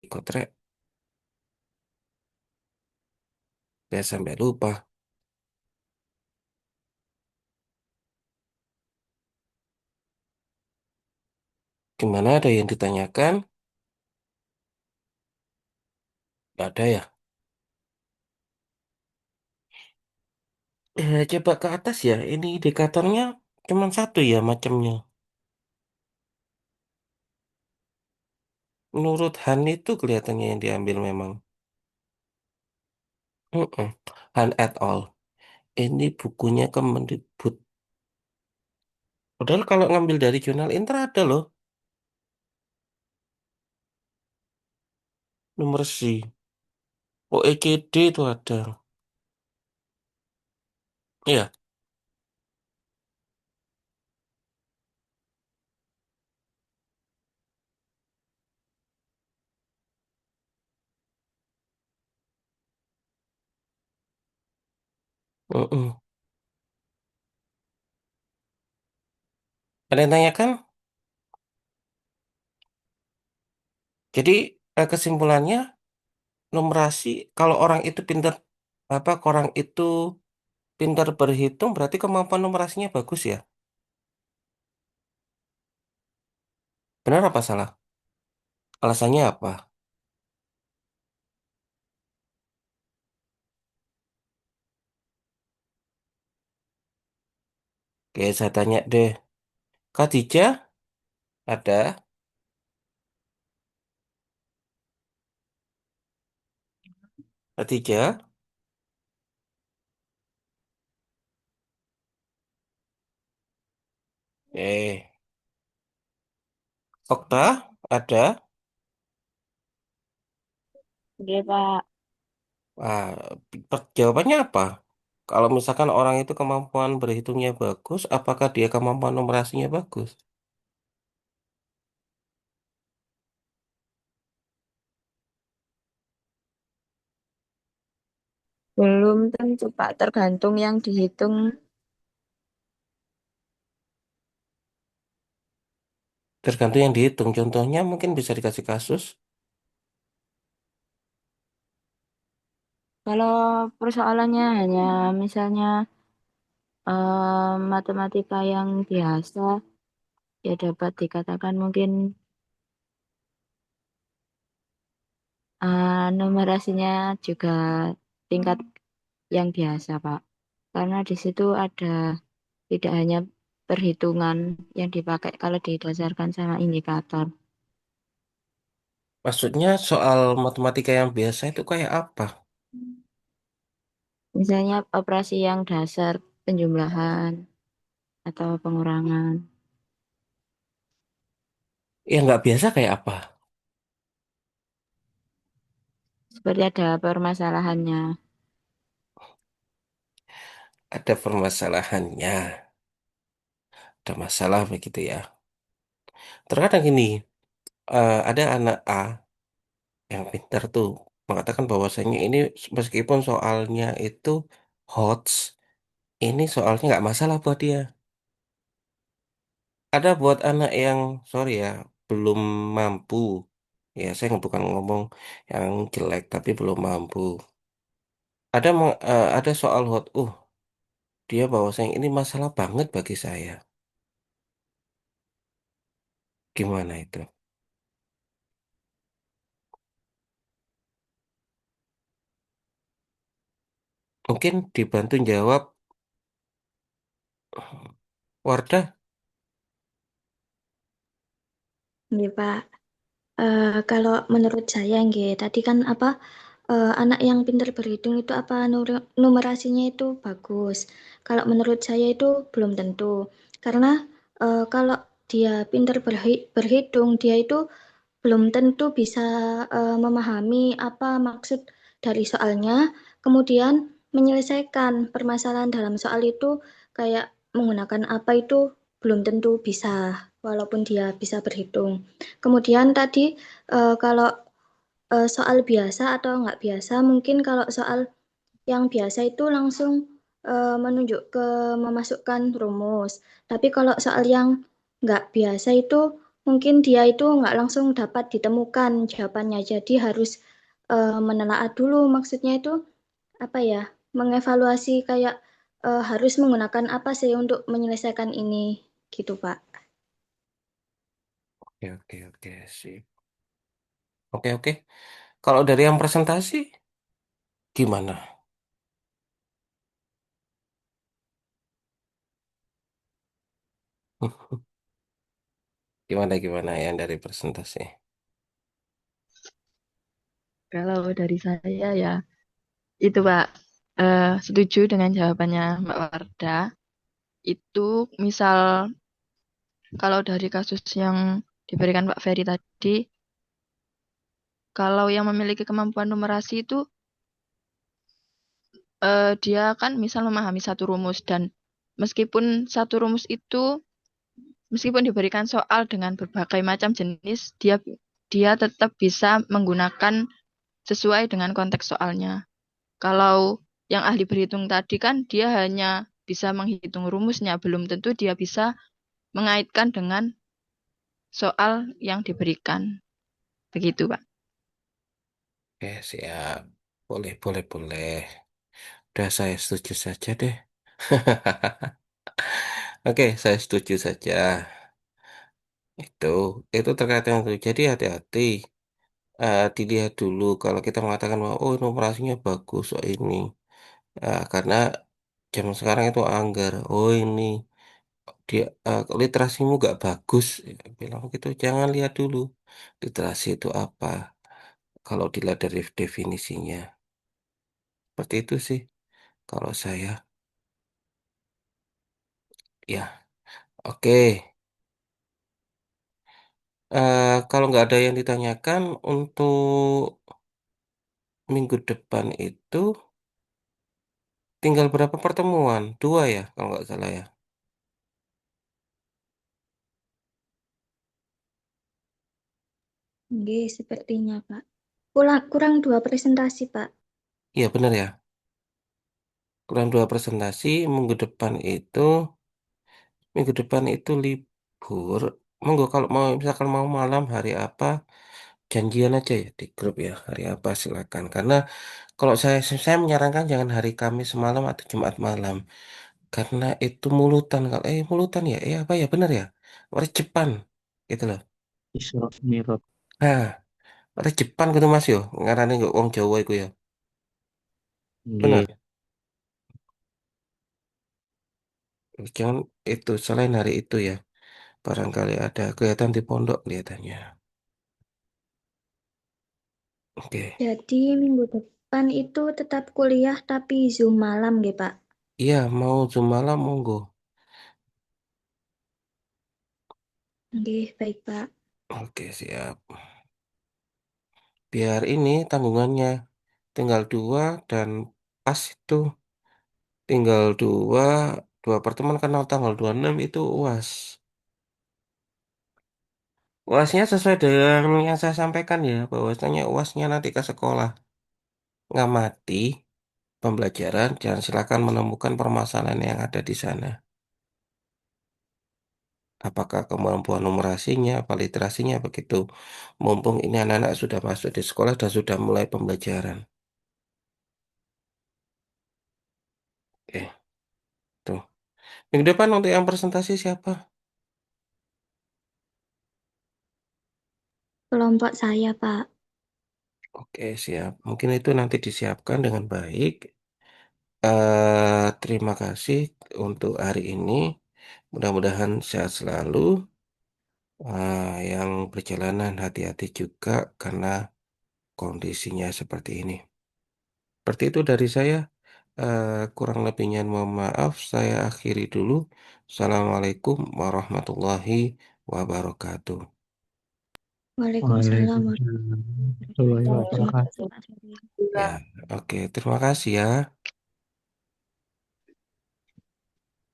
Kotrek, saya sampai lupa. Gimana ada yang ditanyakan? Nggak ada ya? Coba ke atas ya. Ini indikatornya cuma satu ya macamnya. Menurut Han itu kelihatannya yang diambil memang. Mm-mm. Han et al. Ini bukunya Kemendikbud. Padahal kalau ngambil dari jurnal Intra ada loh. Nomor C. OECD itu ada. Iya. Mm-mm. Ada yang tanyakan? Jadi kesimpulannya numerasi kalau orang itu pintar apa orang itu pintar berhitung berarti kemampuan numerasinya bagus ya? Benar apa salah? Alasannya apa? Oke, saya tanya deh. Khadijah ada? Khadijah? Eh, Okta ada? Oke, Pak. Wah, jawabannya apa? Kalau misalkan orang itu kemampuan berhitungnya bagus, apakah dia kemampuan numerasinya bagus? Belum tentu, Pak. Tergantung yang dihitung. Tergantung yang dihitung. Contohnya mungkin bisa dikasih kasus. Kalau persoalannya hanya misalnya matematika yang biasa, ya dapat dikatakan mungkin numerasinya juga tingkat yang biasa, Pak. Karena di situ ada tidak hanya perhitungan yang dipakai kalau didasarkan sama indikator. Maksudnya soal matematika yang biasa itu kayak apa? Misalnya operasi yang dasar penjumlahan atau pengurangan. Ya nggak biasa kayak apa? Seperti ada permasalahannya. Ada permasalahannya. Ada masalah begitu ya. Terkadang ini ada anak A yang pintar tuh mengatakan bahwasanya ini meskipun soalnya itu HOTS, ini soalnya nggak masalah buat dia. Ada buat anak yang sorry ya belum mampu. Ya saya bukan ngomong yang jelek tapi belum mampu. Ada soal hot. Dia bahwasanya ini masalah banget bagi saya. Gimana itu? Mungkin dibantu jawab Wardah. Iya, Pak. Kalau menurut saya, nggih, tadi kan apa anak yang pintar berhitung itu apa numerasinya itu bagus. Kalau menurut saya itu belum tentu. Karena kalau dia pintar berhitung, dia itu belum tentu bisa memahami apa maksud dari soalnya, kemudian menyelesaikan permasalahan dalam soal itu kayak menggunakan apa itu belum tentu bisa, walaupun dia bisa berhitung. Kemudian tadi kalau soal biasa atau nggak biasa, mungkin kalau soal yang biasa itu langsung menunjuk ke memasukkan rumus. Tapi kalau soal yang nggak biasa itu mungkin dia itu nggak langsung dapat ditemukan jawabannya. Jadi harus menelaah dulu. Maksudnya itu apa ya? Mengevaluasi kayak harus menggunakan apa sih untuk menyelesaikan ini, gitu Pak. Oke, oke, oke, sip. Oke, oke. Kalau dari yang presentasi, gimana? Gimana, gimana yang dari presentasi? Kalau dari saya ya, itu Pak, setuju dengan jawabannya Mbak Warda. Itu misal kalau dari kasus yang diberikan Pak Ferry tadi, kalau yang memiliki kemampuan numerasi itu dia kan misal memahami satu rumus dan meskipun satu rumus itu meskipun diberikan soal dengan berbagai macam jenis, dia tetap bisa menggunakan sesuai dengan konteks soalnya. Kalau yang ahli berhitung tadi kan dia hanya bisa menghitung rumusnya, belum tentu dia bisa mengaitkan dengan soal yang diberikan. Begitu, Pak. Oke, siap. Boleh, boleh, boleh. Udah saya setuju saja deh. Oke, saya setuju saja. Itu, itu terkait dengan itu. Jadi hati-hati. Dilihat dulu kalau kita mengatakan bahwa oh numerasinya bagus, oh ini. Karena zaman sekarang itu anggar. Oh ini dia literasimu gak bagus. Ya, bilang gitu. Jangan lihat dulu literasi itu apa. Kalau dilihat dari definisinya. Seperti itu sih. Kalau saya, ya, oke. Kalau nggak ada yang ditanyakan untuk minggu depan itu tinggal berapa pertemuan? Dua ya, kalau nggak salah ya. Oke, sepertinya Pak. Kurang dua presentasi Pak. Iya benar ya. Kurang dua presentasi minggu depan itu libur. Monggo kalau mau misalkan mau malam hari apa, janjian aja ya di grup ya hari apa silakan. Karena kalau saya menyarankan jangan hari Kamis malam atau Jumat malam. Karena itu mulutan kalau mulutan ya apa ya benar ya Jepang gitu loh. Isra Mi'raj. Nah Jepang gitu Mas yo ngarane nggak wong Jawa iku ya Nggih. benar. Jangan itu selain hari itu ya barangkali ada kegiatan di pondok kelihatannya. Oke, Jadi minggu depan itu tetap kuliah tapi Zoom malam nggih Pak. iya mau Zoom malam monggo. Nggih, baik Pak. Oke siap. Biar ini tanggungannya tinggal dua dan pas itu tinggal dua pertemuan karena tanggal 26 itu UAS. UASnya sesuai dengan yang saya sampaikan ya, bahwasanya UASnya nanti ke sekolah ngamati pembelajaran dan silakan menemukan permasalahan yang ada di sana. Apakah kemampuan numerasinya, apa literasinya, begitu. Mumpung ini anak-anak sudah masuk di sekolah dan sudah mulai pembelajaran. Oke, tuh. Minggu depan untuk yang presentasi siapa? Kelompok saya Pak. Oke, siap. Mungkin itu nanti disiapkan dengan baik. Terima kasih untuk hari ini. Mudah-mudahan sehat selalu. Yang perjalanan hati-hati juga karena kondisinya seperti ini. Seperti itu dari saya. Kurang lebihnya mohon maaf. Saya akhiri dulu. Assalamualaikum warahmatullahi wabarakatuh. Waalaikumsalam Waalaikumsalam warahmatullahi warahmatullahi wabarakatuh. Terima kasih wabarakatuh. Pak Ferry. Ya, oke. Terima kasih ya.